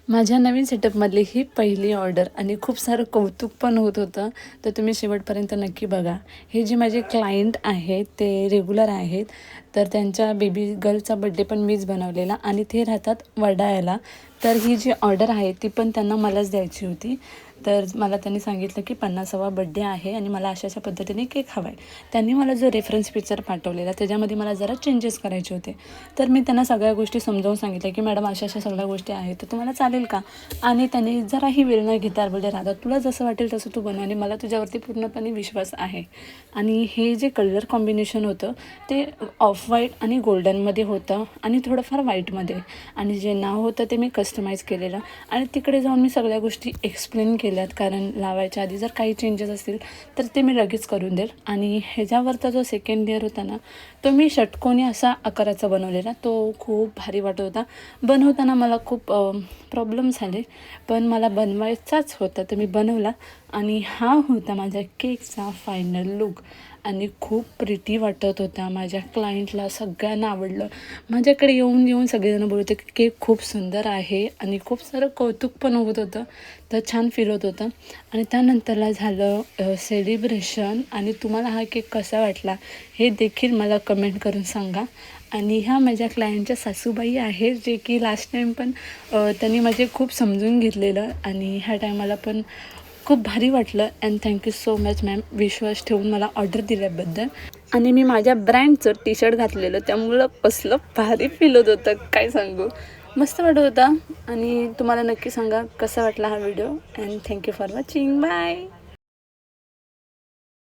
माझ्या नवीन सेटअपमधली ही पहिली ऑर्डर आणि खूप सारं कौतुक पण होत होतं. तर तुम्ही शेवटपर्यंत नक्की बघा. हे जे माझे क्लायंट आहेत ते रेग्युलर आहेत. तर त्यांच्या बेबी गर्लचा बड्डे पण मीच बनवलेला आणि ते राहतात वडाळ्याला. तर ही जी ऑर्डर आहे ती पण त्यांना मलाच द्यायची होती. तर मला त्यांनी सांगितलं की 50वा बड्डे आहे आणि मला अशा पद्धतीने केक हवा आहे. त्यांनी मला जो रेफरन्स पिक्चर पाठवलेला त्याच्यामध्ये मला जरा चेंजेस करायचे होते. तर मी त्यांना सगळ्या गोष्टी समजावून सांगितल्या की मॅडम अशा सगळ्या गोष्टी आहेत तर तुम्हाला चालेल का. आणि त्यांनी जराही वेळ न घेता बोलले राधा तुला जसं वाटेल तसं तू बनव आणि मला तुझ्यावरती पूर्णपणे विश्वास आहे. आणि हे जे कलर कॉम्बिनेशन होतं ते ऑफ व्हाईट आणि गोल्डनमध्ये होतं आणि थोडंफार व्हाईटमध्ये. आणि जे नाव होतं ते मी कस्टमाइज केलेलं आणि तिकडे जाऊन मी सगळ्या गोष्टी एक्सप्लेन केल्यात, कारण लावायच्या आधी जर काही चेंजेस असतील तर ते मी लगेच करून देईल. आणि ह्याच्यावरचा जो सेकंड लेअर होता ना तो मी षटकोनी असा आकाराचा बनवलेला. तो खूप भारी वाटत होता. बनवताना मला खूप प्रॉब्लेम झाले पण मला बनवायचाच होता तर मी बनवला. आणि हा होता माझ्या केकचा फायनल लुक आणि खूप प्रिटी वाटत होता. माझ्या क्लायंटला सगळ्यांना आवडलं. माझ्याकडे येऊन येऊन सगळेजण बोलत होते की केक खूप सुंदर आहे आणि खूप सारं कौतुक पण होत होतं. तर छान फील होत होतं. आणि त्यानंतरला झालं सेलिब्रेशन. आणि तुम्हाला हा केक कसा वाटला हे देखील मला कमेंट करून सांगा. आणि ह्या माझ्या क्लायंटच्या सासूबाई आहेत जे की लास्ट टाईम पण त्यांनी माझे खूप समजून घेतलेलं आणि ह्या टायमाला पण खूप भारी वाटलं. And thank you so much ma'am विश्वास ठेवून मला ऑर्डर दिल्याबद्दल. आणि मी माझ्या ब्रँडचं टी शर्ट घातलेलं त्यामुळं कसलं भारी फील होत होतं काय सांगू. मस्त वाटत होता. आणि तुम्हाला नक्की सांगा कसा वाटला हा video. And thank you for watching. Bye.